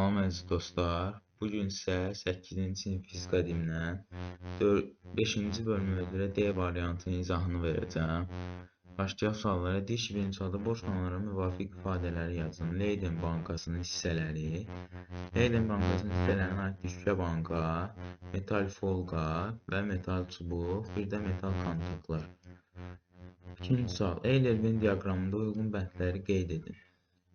Salam əziz dostlar. Bugün sizə 8-ci sinif fizika dilindən 5-ci bölümü üzrə D variantının izahını verəcəm. Başlayaq suallara. Deyir ki, birinci sualda boş konulara müvafiq ifadələri yazın. Leyden bankasının hissələri. Leyden bankasının hissələrinə aid şüşə banka, metal folqa və metal çubuq, bir də metal kontaktlar. İkinci sual. Euler-Venn diaqramında uyğun bəndləri qeyd edin.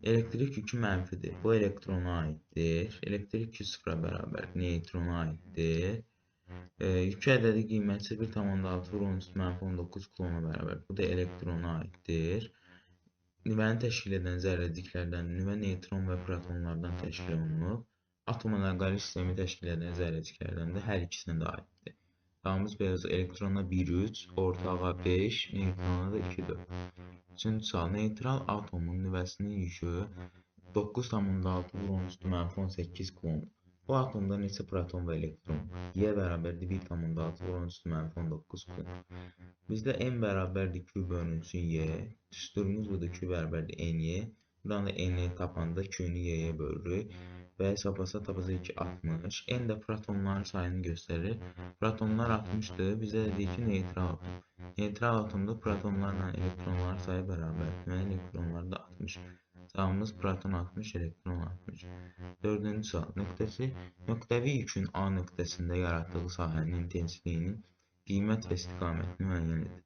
Elektrik yükü mənfidir. Bu elektrona aiddir. Elektrik yükü sıfıra bərabər neytrona aiddir. Yükü ədədi qiymətsiz 1,6 vurulmuş mənfi 19 kulona bərabər. Bu da elektrona aiddir. Nüvəni təşkil edən zərrəciklərdən nüvə neytron və protonlardan təşkil olunub. Atom əlaqəli sistemi təşkil edən zərrəciklərdən də hər ikisinə də aiddir. Cavabımız beyaz. Elektrona 1,3, ortağa 5, neytrona da 2,4. Üçüncü sual. Neytral atomun nüvəsinin yükü 9,6 vurulmuş mənfi 18 kulon. Bu atomda neçə proton və elektron var? Y bərabərdir 1,6 vurulmuş mənfi 19 kulon. Bizdə n bərabərdir Q bölünsün Y. Düsturumuz budur Q bərabərdir NY. Buradan da N tapanda Q'nu Y'yə bölürük. Və hesabasa tapasa 2, 60. N də protonların sayını göstərir. Protonlar 60'dır. Bizə deyir ki, neytral atom. Neytral atomda protonlarla elektronlar sayı bərabər. Deməli, elektronlar da 60. Cavabımız proton 60, elektron 60. Dördüncü sual. Nöqtəvi yükün A nöqtəsində yaratdığı sahənin intensitliyinin qiymət və istiqamətini müəyyən edin.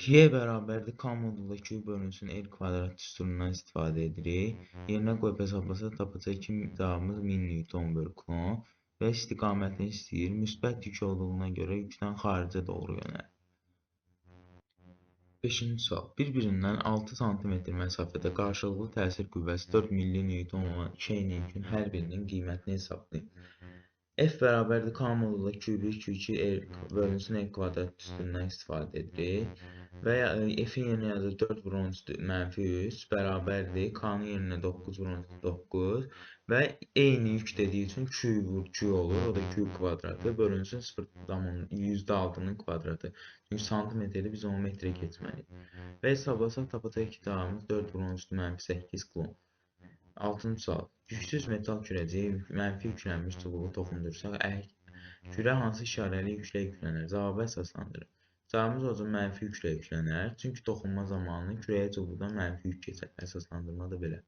Y bərabərdir K modulda Q bölünsün L kvadrat düsturundan istifadə edirik. Yerinə qoyub hesablasa tapacaq ki, cavabımız 1000 Newton bölü kulon və istiqamətini istəyir. Müsbət yük olduğuna görə yükdən xaricə doğru yönəlir. 5-ci sual. Bir-birindən 6 cm məsafədə qarşılıqlı təsir qüvvəsi 4 mN olan iki eyni yükün hər birinin qiymətini hesablayın. F bərabərdir K modulda Q1, Q2, L bölünsün L kvadrat düsturundan istifadə edirik. Və F'in yerinə yazır 4 vurulmuş mənfi 3 bərabərdir. K'nın yerinə 9 vurulmuş 9 və eyni yük dediyi üçün Q vur Q olur. O da Q kvadratı bölünsün 0,6'nın kvadratı. Çünki santimetrdə biz onu metrə keçməliyik. Və hesablasaq tapacaq ki, cavabımız 4 vurulmuş mənfi 8 kulon. 6-cı sual. Yüksüz metal kürəciyə mənfi yüklənmiş çubuğu toxundursaq, kürə hansı işarəli yüklə yüklənər? Cavabı əsaslandırır. Cavabımız o zaman mənfi yüklə yüklənər. Çünki toxunma zamanı kürəyə çubuqdan mənfi yük keçər. Əsaslandırma da belə.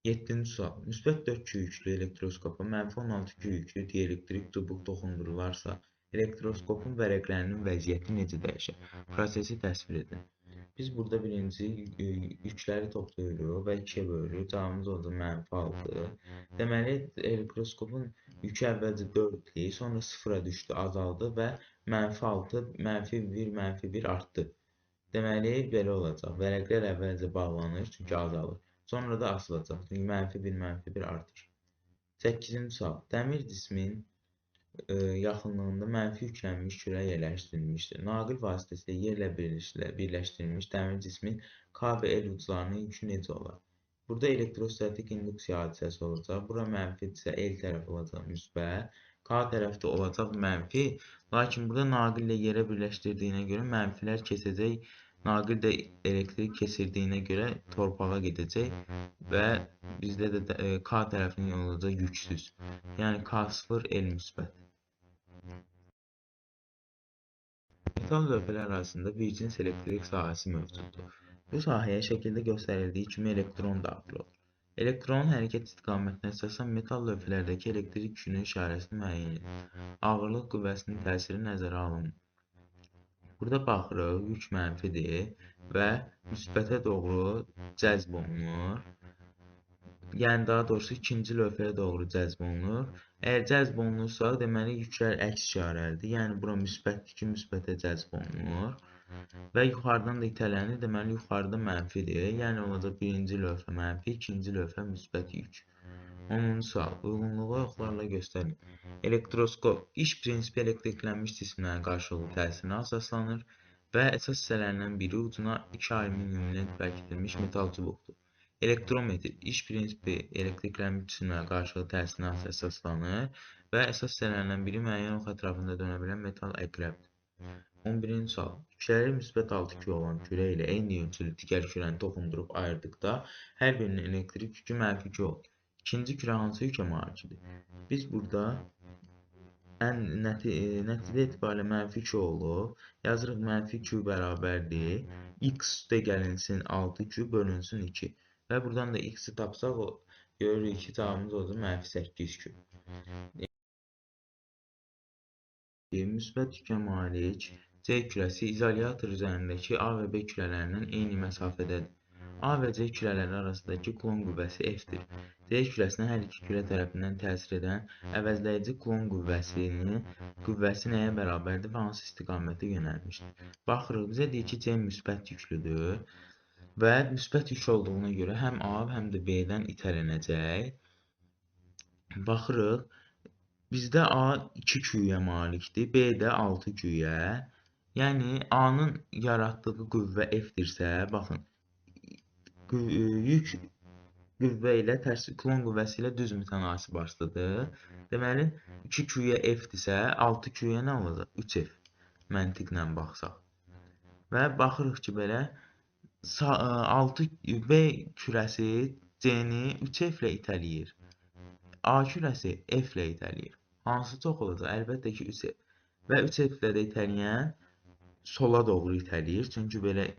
7-ci sual. Müsbət 4 Q yüklü elektroskopa mənfi 16 Q yüklü dielektrik çubuq toxundurularsa, elektroskopun vərəqlərinin vəziyyəti necə dəyişir? Prosesi təsvir edin. Biz burada birinci yükləri toplayırıq və 2'ye bölürük. Cavabımız oldu mənfi 6. Deməli, elektroskopun yükü əvvəlcə 4'lük, sonra 0'a düşdü, azaldı və mənfi 6, mənfi 1, mənfi 1 artdı. Deməli, belə olacaq. Vərəqlər əvvəlcə bağlanır, çünki azalır. Sonra da asılacaq, çünki mənfi 1, mənfi 1 artır. 8-ci sual. Dəmir cismin yaxınlığında mənfi yüklənmiş kürə yerləşdirilmişdir. Naqil vasitəsilə yerlə birləşdirilmiş dəmir cismin K və L uclarının yükü necə olar? Burada elektrostatik induksiya hadisəsi olacaq. Bura mənfidirsə L tərəf olacaq müsbət, K tərəfdə olacaq mənfi. Lakin burada naqil ilə yerə birləşdirdiyinə görə mənfilər keçəcək. Naqil də elektrik keçirdiyinə görə torpağa gedəcək və bizdə də K tərəfinin yolu olacaq yüksüz. Yəni K0, L müsbət. Metal lövhələr arasında bir cins elektrik sahəsi mövcuddur. Bu sahəyə şəkildə göstərildiyi kimi elektron daxil olur. Elektronun hərəkət istiqamətinə əsasən metal lövhələrdəki elektrik yükünün işarəsini müəyyən edir. Ağırlıq qüvvəsinin təsiri nəzərə alınmır. Burada baxırıq, yük mənfidir və müsbətə doğru cəzb olunur. Yəni daha doğrusu ikinci lövhəyə doğru cəzb olunur. Əgər cəzb olunursa, deməli yüklər əks işarəlidir. Yəni bura müsbətdir ki, müsbətə cəzb olunur. Və yuxarıdan da itələnir, deməli yuxarıda mənfidir. Yəni olacaq birinci lövhə mənfi, ikinci lövhə müsbət yük. 10-cu sual. Uyğunluğu oxlarla göstərin. Elektroskop iş prinsipi elektriklənmiş cismlərin qarşılıqlı təsirinə əsaslanır və əsas hissələrindən biri ucuna 2 alüminium lent bərkidilmiş metal çubuqdur. Elektrometr iş prinsipi elektriklənmiş cisimlərin qarşılıqlı təsirinə əsaslanır və əsas hissələrindən biri müəyyən ox ətrafında dönə bilən metal əqrəbdir. 11-ci sual. Yükləri müsbət 6 Q olan kürə ilə eyni ölçülü digər kürəni toxundurub ayırdıqda hər birinin elektrik yükü mənfi 2 olur. İkinci kürə hansı yükę malikdir? Biz burada nəticə etibarilə -2 olub. Yazırıq -2 bərabərdir. X üstə gəlinsin 6Q bölünsün 2. Və buradan da X-i tapsaq, görürük ki, cavabımız olacaq -8Q. Müsbət yükə malik C kürəsi izolyator üzərindəki A və B kürələrindən eyni məsafədədir. A və C kürələri arasındakı Kulon qüvvəsi F-dir. C kürəsinə hər iki kürə tərəfindən təsir edən əvəzləyici Kulon qüvvəsi nəyə bərabərdir və hansı istiqamətə yönəlmişdir? Baxırıq, bizə deyir ki, C müsbət yüklüdür və müsbət yük olduğuna görə həm A, həm də B-dən itələnəcək. Baxırıq, bizdə A 2 Q-yə malikdir, B də 6 Q-yə. Yəni A-nın yaratdığı qüvvə F-dirsə, baxın, yük qüvvə ilə Kulon qüvvəsi ilə düz mütənasib asılıdır. Deməli, 2 Q-yə F-dirsə, 6 Q-yə nə olacaq? 3F məntiqlə baxsaq. Və baxırıq ki, belə 6 B kürəsi C-ni 3F ilə itələyir. A kürəsi F ilə itələyir. Hansı çox olacaq? Əlbəttə ki, 3F. Və 3F ilə də itələyən sola doğru itələyir. Çünki belə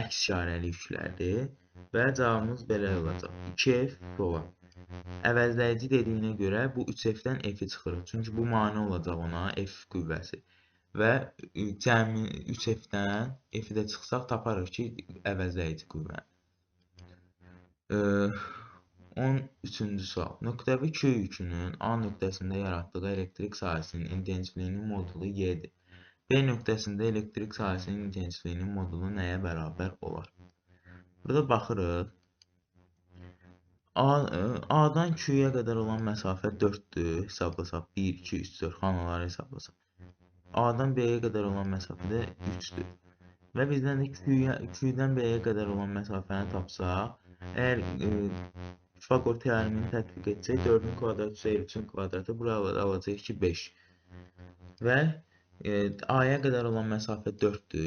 əks işarəli yüklərdir. Və cavabımız belə olacaq. 2F sola. Əvəzləyici dediyinə görə bu 3F-dən F-i çıxırıq. Çünki bu mane olacaq ona F qüvvəsi. Və cəmi 3F-dən F-i də çıxsaq taparıq ki, əvəzləyici qüvvə. 13-cü sual. Nöqtəvi Q yükünün A nöqtəsində yaratdığı elektrik sahəsinin intensivliyinin modulu Y-dir. B nöqtəsində elektrik sahəsinin intensivliyinin modulu nəyə bərabər olar? Burada baxırıq. A-dan Q-yə qədər olan məsafə 4-dür. Hesablasaq 1, 2, 3, 4 xanaları hesablasaq. A-dan B-yə qədər olan məsafə də 3-dür. Və bizdən də Q-dən B-yə qədər olan məsafəni tapsaq, əgər Pifaqor teoremini tətbiq etsək, 4-ün kvadratı üzrə 3-ün kvadratı buraya alacaq ki, 5. Və A-ya qədər olan məsafə 4-dür.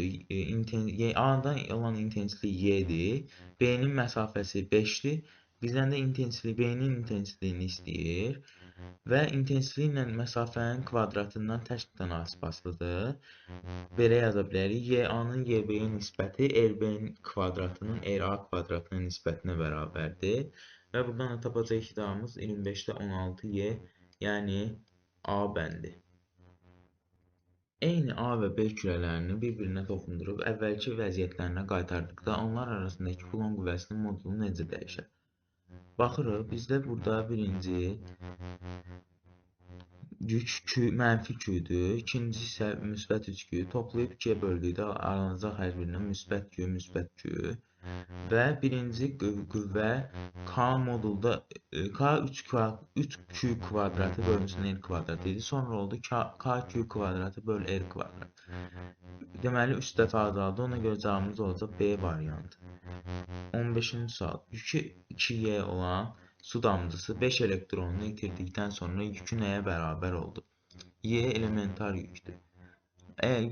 A-dan olan intensivlik Y-dir. B-nin məsafəsi 5-dir. Bizdən də B-nin intensivliyini istəyir. Və intensivliklə məsafənin kvadratından ters mütənasib asılıdır. Belə yaza bilərik. YA-nın YB-yə nisbəti RB-nin kvadratının RA kvadratının nisbətinə bərabərdir. Və buradan da tapacaq ki, cavabımız 25-də 16Y, yəni A bəndi. Eyni A və B kürələrini bir-birinə toxundurub əvvəlki vəziyyətlərinə qaytardıqda onlar arasındakı Kulon qüvvəsinin modulu necə dəyişər? Baxırıq, bizdə burada birinci yük -Q-dür, ikinci isə müsbət 3Q. Toplayıb 2-yə böldükdə aranacaq hər birindən müsbət Q. Və birinci qüvvə K modulda K 3Q kvadratı bölünsün R kvadratı idi. Sonra oldu KQ kvadratı böl R kvadrat. Deməli 3 dəfə azaldı. Ona görə cavabımız olacaq B variantı. 15-ci sual. Yükü 2Y olan su damcısı 5 elektronunu itirdikdən sonra yükü nəyə bərabər oldu? Y elementar yükdür.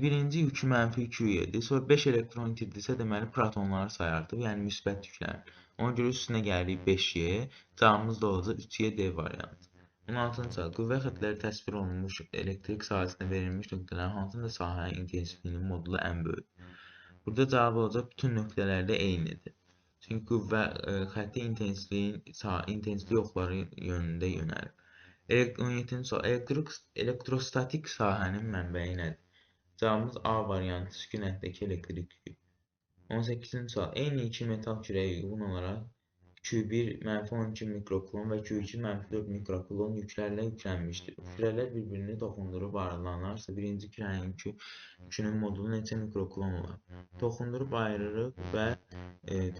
Birinci yükü -2Y-dir. Sonra 5 elektron itirdirsə, deməli protonları sayardı, yəni müsbət yüklər. Ona görə üstünə gəlirik 5Y. Cavabımız da olacaq 3YD variantı. 16-cı sual. Qüvvə xətləri təsvir olunmuş elektrik sahəsinə verilmiş nöqtələrin hansında sahənin intensivliyinin modulu ən böyükdür? Burada cavab olacaq bütün nöqtələrdə eynidir. Çünki qüvvə xətti intensivlik oxları yönündə yönəlir. 17-ci sual. Elektrostatik sahənin mənbəyi nədir? Cavabımız A variantı, sükunətdəki elektrik yükü. 18-ci sual. Eyni iki metal kürəyə uyğun olaraq Q1 -12 mikrokulon və Q2 -4 mikrokulon yüklərlə yüklənmişdir. Kürələr bir-birini toxundurub ayrılanarsa, birinci kürənin yükünün modulu neçə mikrokulon olar? Toxundurub ayırırıq və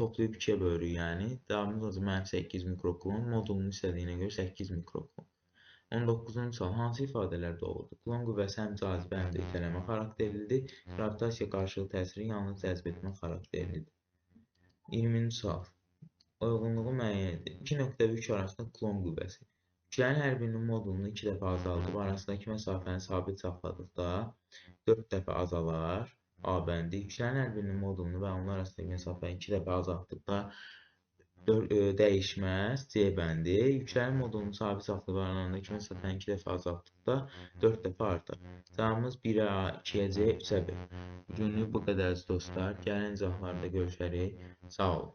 toplayıb 2-yə bölürük, yəni. Cavabımız olacaq -8 mikrokulon, modulunu istədiyinə görə 8 mikrokulon. 19-cu sual. Hansı ifadələr doğrudur? Kulon qüvvəsi həm cazibə, həm də itələmə xarakterlidir. Gravitasiya qarşılığı təsiri yalnız cəzb etmə xarakterlidir. 20-ci sual. Uyğunluğu müəyyən edin. 2 nöqtəvi yük arasında Kulon qüvvəsi. Yüklərin hər birinin modulunu 2 dəfə azaldıb, arasındakı məsafəni sabit saxladıqda 4 dəfə azalar. A bəndi. Yüklərin hər birinin modulunu və onlar arasındakı məsafəni 2 dəfə azaltdıqda dəyişməz C bəndi. Yüksəlim modulunun sabit saxlıq alanında kiməsə satan 2 dəfə azaltdıqda 4 dəfə artar. Cavabımız 1-ə A, 2-yə C, 3-ə B. Bugünlük bu qədər dostlar. Gəlin izahlarda görüşərik. Sağ olun.